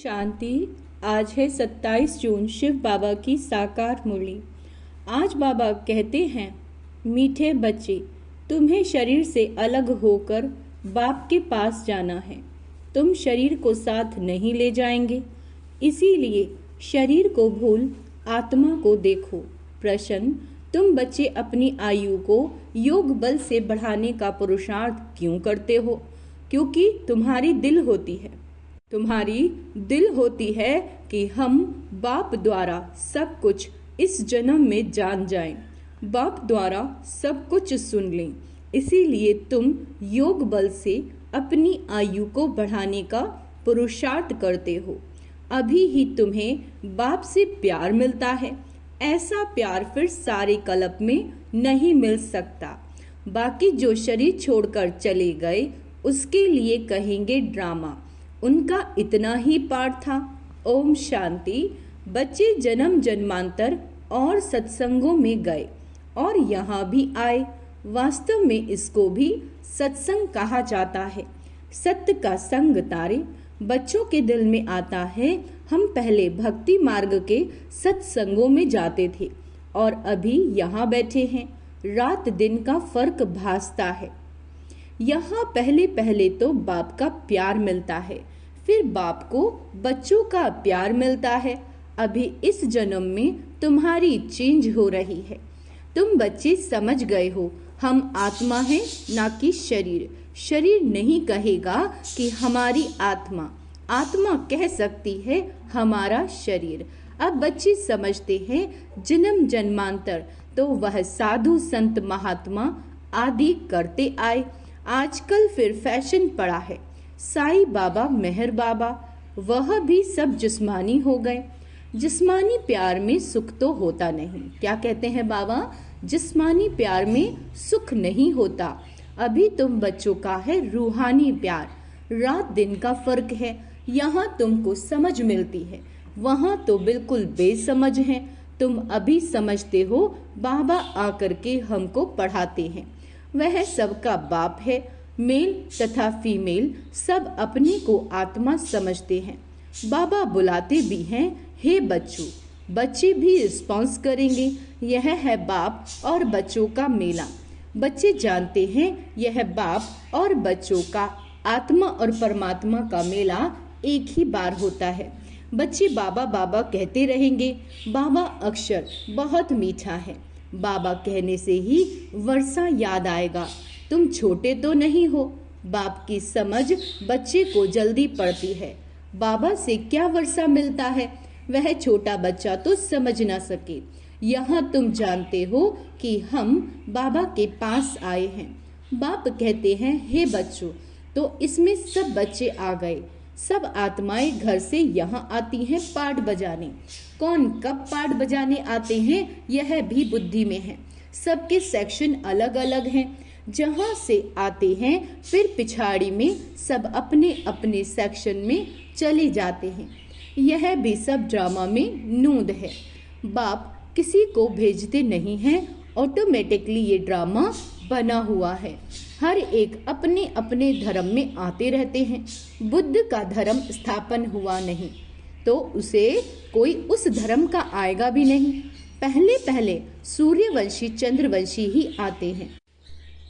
शांति। आज है 27 जून, शिव बाबा की साकार मुरली। आज बाबा कहते हैं, मीठे बच्चे, तुम्हें शरीर से अलग होकर बाप के पास जाना है। तुम शरीर को साथ नहीं ले जाएंगे, इसीलिए शरीर को भूल आत्मा को देखो। प्रश्न, तुम बच्चे अपनी आयु को योग बल से बढ़ाने का पुरुषार्थ क्यों करते हो? क्योंकि तुम्हारी दिल होती है कि हम बाप द्वारा सब कुछ इस जन्म में जान जाएं, बाप द्वारा सब कुछ सुन लें। इसीलिए तुम योग बल से अपनी आयु को बढ़ाने का पुरुषार्थ करते हो। अभी ही तुम्हें बाप से प्यार मिलता है। ऐसा प्यार फिर सारे कल्प में नहीं मिल सकता। बाकी जो शरीर छोड़कर चले गए उसके लिए कहेंगे ड्रामा, उनका इतना ही पाठ था। ओम शांति। बच्चे जन्म जन्मांतर और सत्संगों में गए और यहाँ भी आए। वास्तव में इसको भी सत्संग कहा जाता है। सत्य का संग तारे बच्चों के दिल में आता है। हम पहले भक्ति मार्ग के सत्संगों में जाते थे और अभी यहाँ बैठे हैं। रात दिन का फर्क भासता है। यहाँ पहले पहले तो बाप का प्यार मिलता है, फिर बाप को बच्चों का प्यार मिलता है। अभी इस जन्म में तुम्हारी चेंज हो रही है। तुम बच्चे समझ गए हो, हम आत्मा हैं ना कि शरीर। शरीर नहीं कहेगा कि हमारी आत्मा, आत्मा कह सकती है हमारा शरीर। अब बच्चे समझते हैं जन्म जन्मांतर तो वह साधु संत महात्मा आदि करते आए। आजकल फिर फैशन पड़ा है, साईं बाबा मेहर बाबा, वह भी सब जिस्मानी हो गए। जिस्मानी प्यार में सुख तो होता नहीं। क्या कहते हैं बाबा? जिस्मानी प्यार में सुख नहीं होता। अभी तुम बच्चों का है रूहानी प्यार। रात दिन का फर्क है। यहाँ तुमको समझ मिलती है, वहाँ तो बिल्कुल बेसमझ है। तुम अभी समझते हो, बाबा आकर के हमको पढ़ाते हैं। वह सबका बाप है। मेल तथा फीमेल सब अपने को आत्मा समझते हैं। बाबा बुलाते भी हैं, हे बच्चों। बच्चे भी रिस्पॉन्स करेंगे। यह है बाप और बच्चों का मेला। बच्चे जानते हैं यह बाप और बच्चों का, आत्मा और परमात्मा का मेला एक ही बार होता है। बच्चे बाबा बाबा कहते रहेंगे। बाबा अक्षर बहुत मीठा है। बाबा कहने से ही वर्षा याद आएगा। तुम छोटे तो नहीं हो। बाप की समझ बच्चे को जल्दी पड़ती है। बाबा से क्या वर्षा मिलता है, वह छोटा बच्चा तो समझ ना सके। यहाँ तुम जानते हो कि हम बाबा के पास आए हैं। बाप कहते हैं, हे बच्चों, तो इसमें सब बच्चे आ गए। सब आत्माएं घर से यहाँ आती हैं पाठ बजाने। कौन कब पाठ बजाने आते हैं यह भी बुद्धि में है। सबके सेक्शन अलग अलग हैं। जहाँ से आते हैं फिर पिछाड़ी में सब अपने अपने सेक्शन में चले जाते हैं। यह भी सब ड्रामा में नूंद है। बाप किसी को भेजते नहीं हैं, ऑटोमेटिकली ये ड्रामा बना हुआ है। हर एक अपने अपने धर्म में आते रहते हैं। बुद्ध का धर्म स्थापन हुआ नहीं तो उसे कोई उस धर्म का आएगा भी नहीं। पहले पहले सूर्यवंशी चंद्रवंशी ही आते हैं।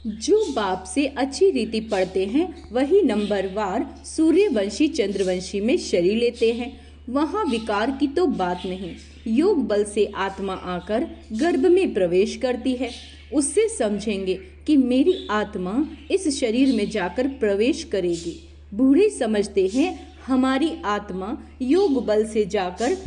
जो बाप से अच्छी रीति पढ़ते हैं वही नंबरवार सूर्यवंशी चंद्रवंशी में शरीर लेते हैं। वहाँ विकार की तो बात नहीं। योग बल से आत्मा आकर गर्भ में प्रवेश करती है। उससे समझेंगे कि मेरी आत्मा इस शरीर में जाकर प्रवेश करेगी। बूढ़े समझते हैं हमारी आत्मा योग बल से जाकर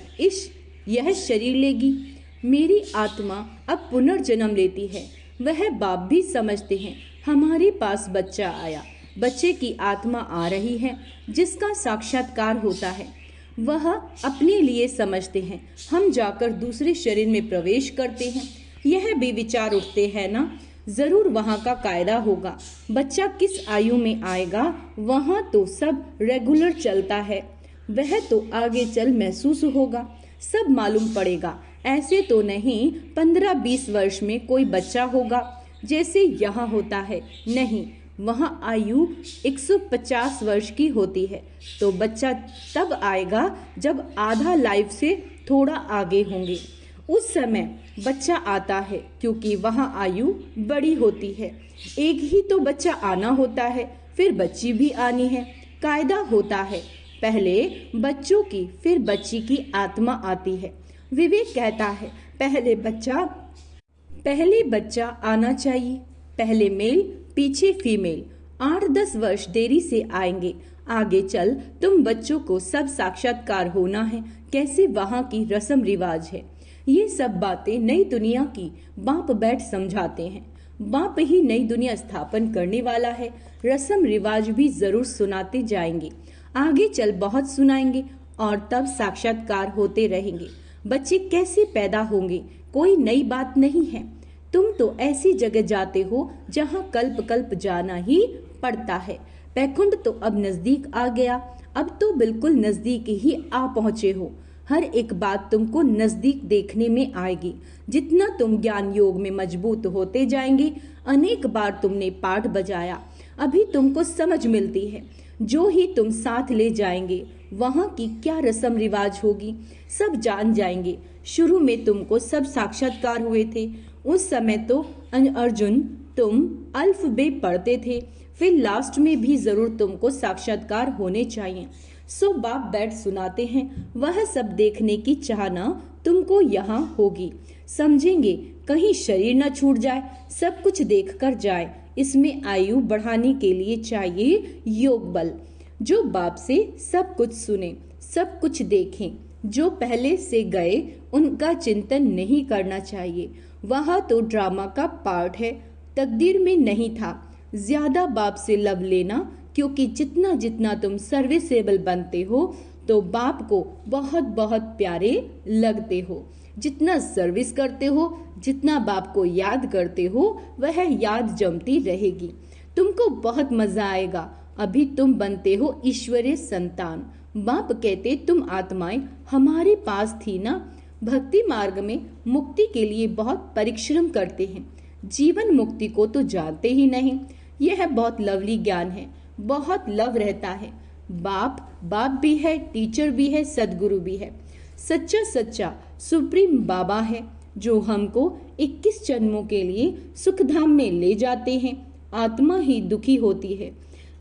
यह शरीर लेगी। मेरी आत्मा अब पुनर्जन्म लेती है। वह बाप भी समझते हैं हमारे पास बच्चा आया, बच्चे की आत्मा आ रही है जिसका साक्षात्कार होता है। वह अपने लिए समझते हैं, हम जाकर दूसरे शरीर में प्रवेश करते हैं। यह भी विचार उठते हैं ना, जरूर वहाँ का कायदा होगा। बच्चा किस आयु में आएगा वहाँ तो सब रेगुलर चलता है। वह तो आगे चल महसूस होगा, सब मालूम पड़ेगा। ऐसे तो नहीं 15-20 वर्ष में कोई बच्चा होगा जैसे यहाँ होता है। नहीं, वहाँ आयु 150 वर्ष की होती है। तो बच्चा तब आएगा जब आधा लाइफ से थोड़ा आगे होंगे, उस समय बच्चा आता है, क्योंकि वहाँ आयु बड़ी होती है। एक ही तो बच्चा आना होता है, फिर बच्ची भी आनी है। कायदा होता है, पहले बच्चों की फिर बच्ची की आत्मा आती है। विवेक कहता है पहले बच्चा आना चाहिए, पहले मेल पीछे फीमेल। 8-10 वर्ष देरी से आएंगे। आगे चल तुम बच्चों को सब साक्षात्कार होना है, कैसे वहाँ की रस्म रिवाज है। ये सब बातें नई दुनिया की बाप बैठ समझाते हैं। बाप ही नई दुनिया स्थापन करने वाला है। रस्म रिवाज भी जरूर सुनाते जाएंगे, आगे चल बहुत सुनाएंगे, और तब साक्षात्कार होते रहेंगे। बच्चे कैसे पैदा होंगे कोई नई बात नहीं है। तुम तो ऐसी जगह जाते हो जहाँ कल्प कल्प जाना ही पड़ता है। बैकुंठ तो अब नजदीक आ गया, अब तो बिल्कुल नजदीक ही आ पहुँचे हो। हर एक बात तुमको नजदीक देखने में आएगी। जितना तुम ज्ञान योग में मजबूत होते जाएंगे, अनेक बार तुमने पाठ बजाया, अभी तुमको समझ मिलती है। जो ही तुम साथ ले जाएंगे, वहाँ की क्या रस्म रिवाज होगी सब जान जाएंगे। शुरू में तुमको सब साक्षात्कार हुए थे, उस समय तो अर्जुन तुम अल्फबे पढ़ते थे, फिर लास्ट में भी जरूर तुमको साक्षात्कार होने चाहिए। सो बाप बैठ सुनाते हैं, वह सब देखने की चाहना तुमको यहाँ होगी। समझेंगे कहीं शरीर न छूट जाए, सब कुछ देख कर जाए। इसमें आयु बढ़ाने के लिए चाहिए योग बल। जो बाप से सब कुछ सुने, सब कुछ देखें। जो पहले से गए उनका चिंतन नहीं करना चाहिए। वहाँ तो ड्रामा का पार्ट है, तकदीर में नहीं था। ज्यादा बाप से लव लेना, क्योंकि जितना जितना तुम सर्विसेबल बनते हो तो बाप को बहुत बहुत प्यारे लगते हो। जितना सर्विस करते हो, जितना बाप को याद करते हो, वह याद जमती रहेगी। तुमको बहुत मजा आएगा। अभी तुम बनते हो ईश्वरीय संतान। बाप कहते तुम आत्माएं हमारे पास थी ना। भक्ति मार्ग में मुक्ति के लिए बहुत परिश्रम करते हैं, जीवन मुक्ति को तो जानते ही नहीं। यह बहुत लवली ज्ञान है, बहुत लव रहता है। बाप भी है, टीचर भी है, सदगुरु भी है। सच्चा सुप्रीम बाबा है, जो हमको 21 जन्मों के लिए सुखधाम में ले जाते हैं। आत्मा ही दुखी होती है,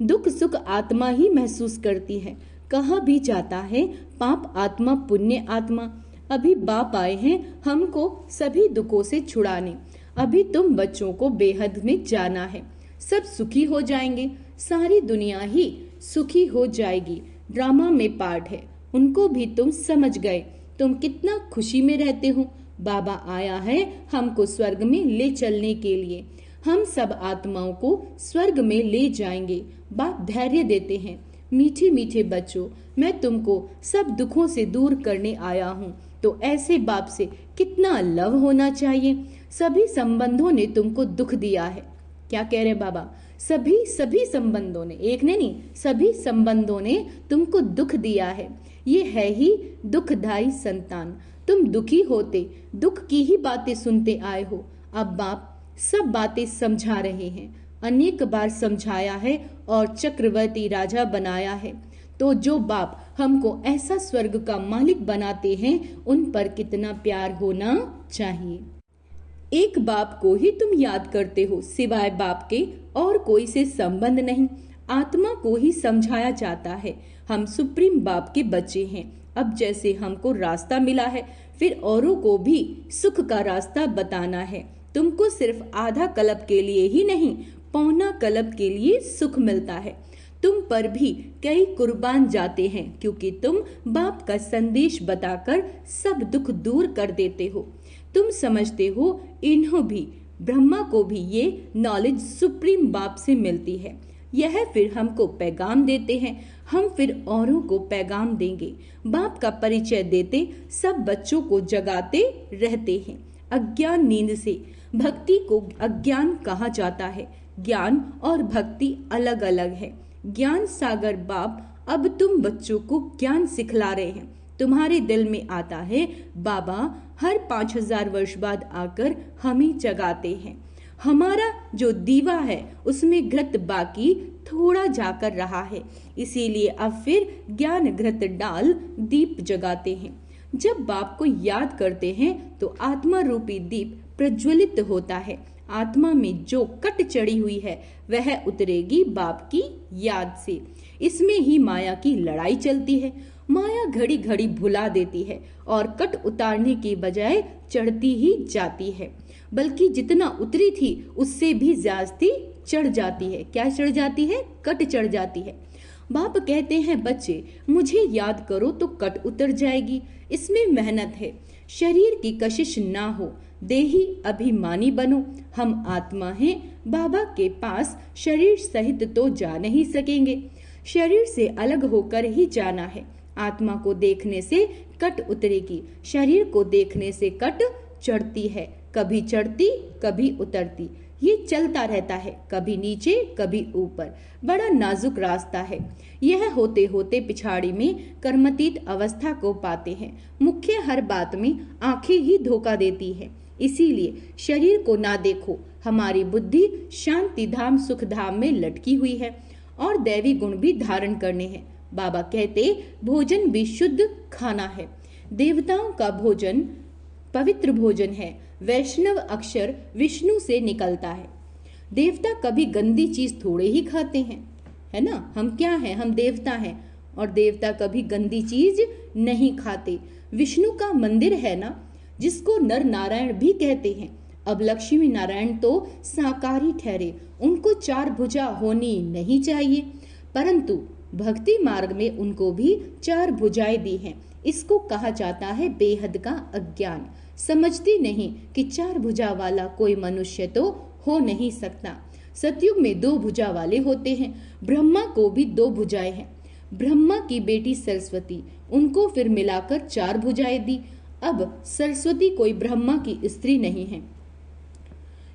दुख सुख आत्मा ही महसूस करती है। कहा भी जाता है पाप आत्मा पुण्य आत्मा। अभी बाप आए हैं हमको सभी दुखों से छुड़ाने। अभी तुम बच्चों को बेहद में जाना है, सब सुखी हो जाएंगे, सारी दुनिया ही सुखी हो जाएगी। ड्रामा में पार्ट है, उनको भी तुम समझ गए। तुम कितना खुशी में रहते हो। बाबा आया है हमको स्वर्ग में ले चलने के लिए। हम सब आत्माओं को स्वर्ग में ले जाएंगे। बाप धैर्य देते हैं, मीठे मीठे बच्चों, मैं तुमको सब दुखों से दूर करने आया हूँ। तो ऐसे बाप से कितना लव होना चाहिए। सभी संबंधों ने तुमको दुख दिया है। क्या कह रहे बाबा? सभी संबंधों ने, एक ने नहीं, सभी संबंधों ने तुमको दुख दिया है। ये है ही दुखदाई संतान। तुम दुखी होते दुख की ही बातें सुनते आए हो। अब बाप सब बातें समझा रहे हैं, अनेक बार समझाया है और चक्रवर्ती राजा बनाया है। तो जो बाप हमको ऐसा स्वर्ग का मालिक बनाते हैं, उन पर कितना प्यार होना चाहिए। एक बाप को ही तुम याद करते हो, सिवाय बाप के और कोई से संबंध नहीं। आत्मा को ही समझाया जाता है हम सुप्रीम बाप के बच्चे हैं। अब जैसे हमको रास्ता मिला है, फिर औरों को भी सुख का रास्ता बताना है। तुमको सिर्फ आधा कल्प के लिए ही नहीं, पौना कल्प के लिए सुख मिलता है। तुम पर भी कई कुर्बान जाते हैं, क्योंकि तुम बाप का संदेश बताकर सब दुख दूर कर देते हो। तुम समझते हो इन्हों भी, ब्रह्मा को भी ये नॉलेज सुप्रीम बाप से मिलती है। यह फिर हमको पैगाम देते हैं, हम फिर औरों को पैगाम देंगे। बाप का परिचय देते सब बच्चों को जगाते रहते हैं। अज्ञान नींद से भक्ति को अज्ञान कहा जाता है। ज्ञान और भक्ति अलग अलग है। ज्ञान सागर बाप अब तुम बच्चों को ज्ञान सिखला रहे हैं। तुम्हारे दिल में आता है बाबा हर 5000 वर्ष बाद आकर हमें जगाते हैं। हमारा जो दीवा है उसमें घृत बाकी थोड़ा जाकर रहा है, इसीलिए अब फिर ज्ञान घृत डाल दीप जगाते हैं। जब बाप को याद करते हैं तो आत्मा रूपी दीप प्रज्वलित होता है। आत्मा में जो कट चढ़ी हुई है वह उतरेगी बाप की याद से। इसमें ही माया की लड़ाई चलती है। माया घड़ी घड़ी भुला देती है और कट उतारने की बजाय चढ़ती ही जाती है, बल्कि जितना उतरी थी उससे भी ज्यादा चढ़ जाती है। क्या चढ़ जाती है? कट चढ़ जाती है। बाप कहते हैं बच्चे मुझे याद करो तो कट उतर जाएगी। इसमें मेहनत है, शरीर की कशिश ना हो, देही अभिमानी बनो। हम आत्मा हैं, बाबा के पास शरीर सहित तो जा नहीं सकेंगे, शरीर से अलग होकर ही जाना है। आत्मा को देखने से कट उतरेगी, शरीर को देखने से कट चढ़ती है, कभी चढ़ती कभी उतरती, ये चलता रहता है, कभी नीचे कभी ऊपर। बड़ा नाजुक रास्ता है। यह होते होते पिछाड़ी में कर्मतीत अवस्था को पाते हैं। मुख्य हर बात में आंखें ही धोखा देती है, इसीलिए शरीर को ना देखो। हमारी बुद्धि शांति धाम सुख धाम में लटकी हुई है और दैवी गुण भी धारण करने हैं। बाबा कहते भोजन भी शुद्ध खाना है। देवताओं का भोजन पवित्र भोजन है। वैष्णव अक्षर विष्णु से निकलता है। देवता कभी गंदी चीज थोड़े ही खाते हैं, है ना। हम क्या हैं? हम देवता हैं और देवता कभी गंदी चीज नहीं खाते। विष्णु का मंदिर है ना, जिसको नर नारायण भी कहते हैं। अब लक्ष्मी नारायण तो साकारी ठहरे, उनको 4 भुजा होनी नहीं चाहिए, परंतु भक्ति मार्ग में उनको भी 4 भुजाएं दी हैं। इसको कहा जाता है बेहद का अज्ञान। समझती नहीं कि 4 भुजा वाला कोई मनुष्य तो हो नहीं सकता। सतयुग में 2 भुजा वाले होते हैं। ब्रह्मा को भी 2 भुजाएं हैं। ब्रह्मा की बेटी सरस्वती, उनको फिर मिलाकर 4 भुजाएं दी। अब सरस्वती कोई ब्रह्मा की स्त्री नहीं है,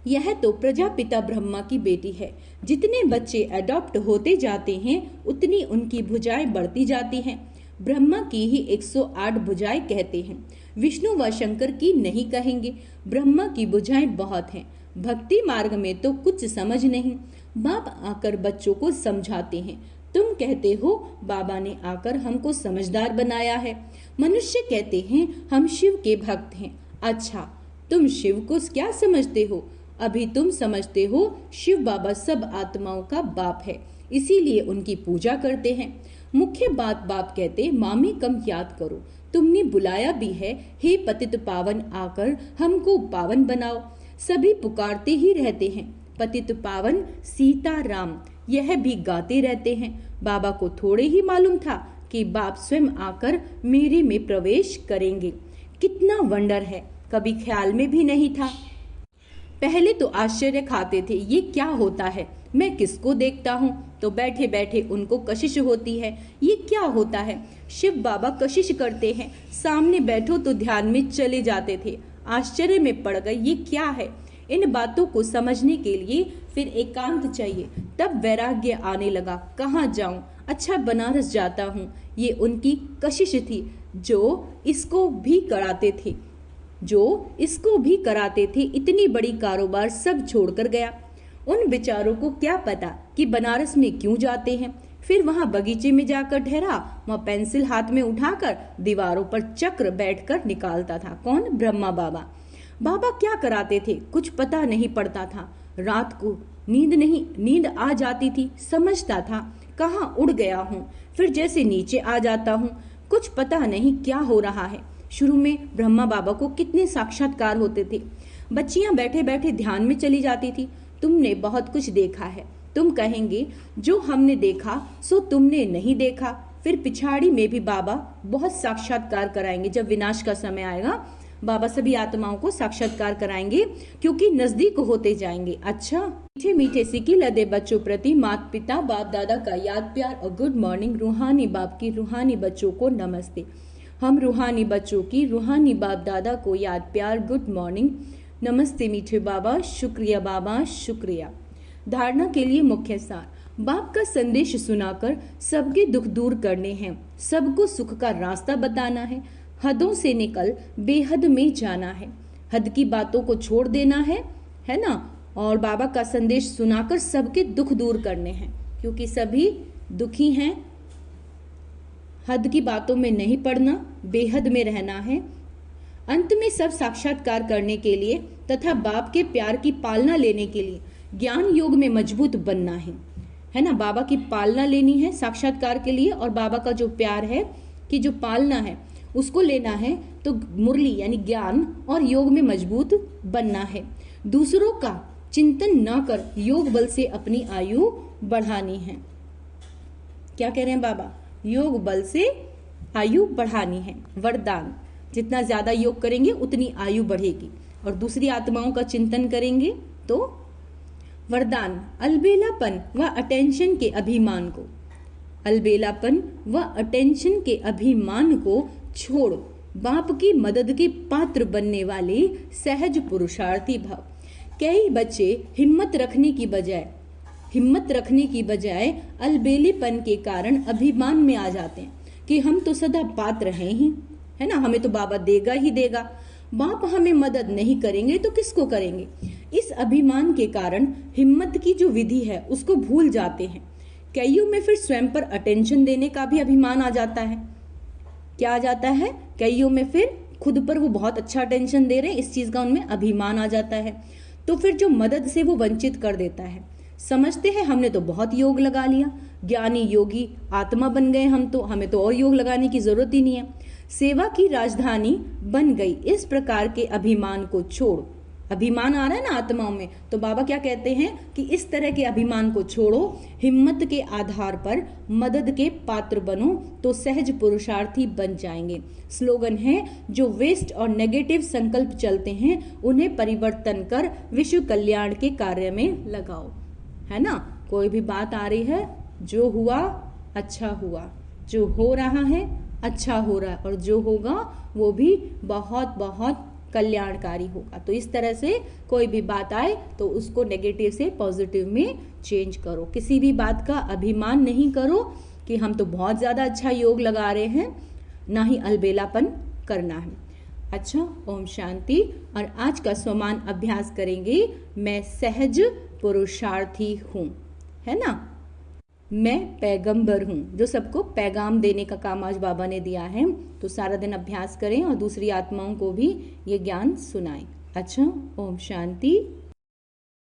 यह तो प्रजापिता ब्रह्मा की बेटी है। जितने बच्चे अडॉप्ट होते जाते हैं उतनी उनकी भुजाएं बढ़ती जाती हैं। ब्रह्मा की ही 108 भुजाएं कहते हैं, विष्णु व शंकर की नहीं कहेंगे। ब्रह्मा की भुजाएं बहुत हैं। भक्ति मार्ग में तो कुछ समझ नहीं। बाप आकर बच्चों को समझाते हैं। तुम कहते हो बाबा ने आकर हमको समझदार बनाया है। मनुष्य कहते हैं हम शिव के भक्त हैं। अच्छा, तुम शिव को क्या समझते हो? अभी तुम समझते हो शिव बाबा सब आत्माओं का बाप है, इसीलिए उनकी पूजा करते हैं। मुख्य बात बाप कहते मामी कम याद करो, तुमने बुलाया भी है, हे पतित पावन आकर हमको पावन बनाओ। सभी पुकारते ही रहते हैं पतित पावन सीता राम, यह भी गाते रहते हैं। बाबा को थोड़े ही मालूम था कि बाप स्वयं आकर मेरे में प्रवेश करेंगे। कितना वंडर है, कभी ख्याल में भी नहीं था। पहले तो आश्चर्य खाते थे, ये क्या होता है, मैं किसको देखता हूँ? तो बैठे बैठे उनको कशिश होती है, ये क्या होता है। शिव बाबा कशिश करते हैं, सामने बैठो तो ध्यान में चले जाते थे। आश्चर्य में पड़ गए, ये क्या है। इन बातों को समझने के लिए फिर एकांत चाहिए। तब वैराग्य आने लगा, कहाँ जाऊं, अच्छा बनारस जाता हूँ। ये उनकी कशिश थी, जो इसको भी कराते थे। इतनी बड़ी कारोबार सब छोड़कर गया। उन बेचारों को क्या पता कि बनारस में क्यों जाते हैं। फिर वहां बगीचे में जाकर ठहरा, वहां पेंसिल हाथ में उठाकर दीवारों पर चक्र बैठकर निकालता था। कौन? ब्रह्मा बाबा। बाबा क्या कराते थे कुछ पता नहीं पड़ता था। रात को नींद आ जाती थी, समझता था कहाँ उड़ गया हूँ, फिर जैसे नीचे आ जाता हूँ, कुछ पता नहीं क्या हो रहा है। शुरू में ब्रह्मा बाबा को कितने साक्षात्कार होते थे। बच्चियां बैठे बैठे ध्यान में चली जाती थी। तुमने बहुत कुछ देखा है, तुम कहेंगे जो हमने देखा सो तुमने नहीं देखा। फिर पिछाड़ी में भी बाबा बहुत साक्षात्कार कराएंगे। जब विनाश का समय आएगा बाबा सभी आत्माओं को साक्षात्कार कराएंगे, क्योंकि नजदीक होते जाएंगे। अच्छा, मीठे मीठे सिक्की लदे बच्चों प्रति माता पिता बाप दादा का याद प्यार और गुड मॉर्निंग। रूहानी बाप की रूहानी बच्चों को नमस्ते। हम रूहानी बच्चों की रूहानी बाप दादा को याद प्यार गुड मॉर्निंग, नमस्ते मीठे बाबा, शुक्रिया बाबा, शुक्रिया। धारणा के लिए मुख्य सार, बाप का संदेश सुनाकर सबके दुख दूर करने हैं, सबको सुख का रास्ता बताना है, हदों से निकल बेहद में जाना है, हद की बातों को छोड़ देना है ना, और बाबा का संदेश सुनाकर सबके दुख दूर करने हैं, क्योंकि सभी दुखी हैं। हद की बातों में नहीं पड़ना, बेहद में रहना है। अंत में सब साक्षात्कार करने के लिए तथा बाप के प्यार की पालना लेने के लिए ज्ञान योग में मजबूत बनना है ना। बाबा की पालना लेनी है साक्षात्कार के लिए, और बाबा का जो प्यार है कि जो पालना है उसको लेना है, तो मुरली यानी ज्ञान और योग में मजबूत बनना है। दूसरों का चिंतन न कर योग बल से अपनी आयु बढ़ानी है। क्या कह रहे हैं बाबा? योग बल से आयु बढ़ानी है। वरदान, जितना ज्यादा योग करेंगे उतनी आयु बढ़ेगी। और दूसरी आत्माओं का चिंतन करेंगे तो वरदान, अलबेलापन व अटेंशन के अभिमान को, अलबेलापन व अटेंशन के अभिमान को छोड़ बाप की मदद के पात्र बनने वाले सहज पुरुषार्थी भव। कई बच्चे हिम्मत रखने की बजाय अलबेलेपन के कारण अभिमान में आ जाते हैं कि हम तो सदा पात्र हैं ही, है ना, हमें तो बाबा देगा ही देगा, बाप हमें मदद नहीं करेंगे तो किसको करेंगे। इस अभिमान के कारण हिम्मत की जो विधि है उसको भूल जाते हैं। कईयों में फिर स्वयं पर अटेंशन देने का भी अभिमान आ जाता है। क्या आ जाता है? कईयों में फिर खुद पर वो बहुत अच्छा अटेंशन दे रहे हैं, इस चीज का उनमें अभिमान आ जाता है। तो फिर जो मदद से वो वंचित कर देता है। समझते हैं हमने तो बहुत योग लगा लिया, ज्ञानी योगी आत्मा बन गए हम, तो हमें तो और योग लगाने की जरूरत ही नहीं है, सेवा की राजधानी बन गई। इस प्रकार के अभिमान को छोड़, अभिमान आ रहा है ना आत्माओं में, तो बाबा क्या कहते हैं कि इस तरह के अभिमान को छोड़ो, हिम्मत के आधार पर मदद के पात्र बनो तो सहज पुरुषार्थी बन जाएंगे। स्लोगन है, जो वेस्ट और नेगेटिव संकल्प चलते हैं उन्हें परिवर्तन कर विश्व कल्याण के कार्य में लगाओ, है ना। कोई भी बात आ रही है, जो हुआ अच्छा हुआ, जो हो रहा है अच्छा हो रहा है, और जो होगा वो भी बहुत बहुत कल्याणकारी होगा। तो इस तरह से कोई भी बात आए तो उसको नेगेटिव से पॉजिटिव में चेंज करो। किसी भी बात का अभिमान नहीं करो कि हम तो बहुत ज्यादा अच्छा योग लगा रहे हैं, ना ही अलबेलापन करना है। अच्छा, ओम शांति। और आज का स्वमान अभ्यास करेंगे, मैं सहज पुरुषार्थी हूँ, है ना। मैं पैगंबर हूँ, जो सबको पैगाम देने का काम आज बाबा ने दिया है। तो सारा दिन अभ्यास करें और दूसरी आत्माओं को भी ये ज्ञान सुनाएं। अच्छा, ओम शांति।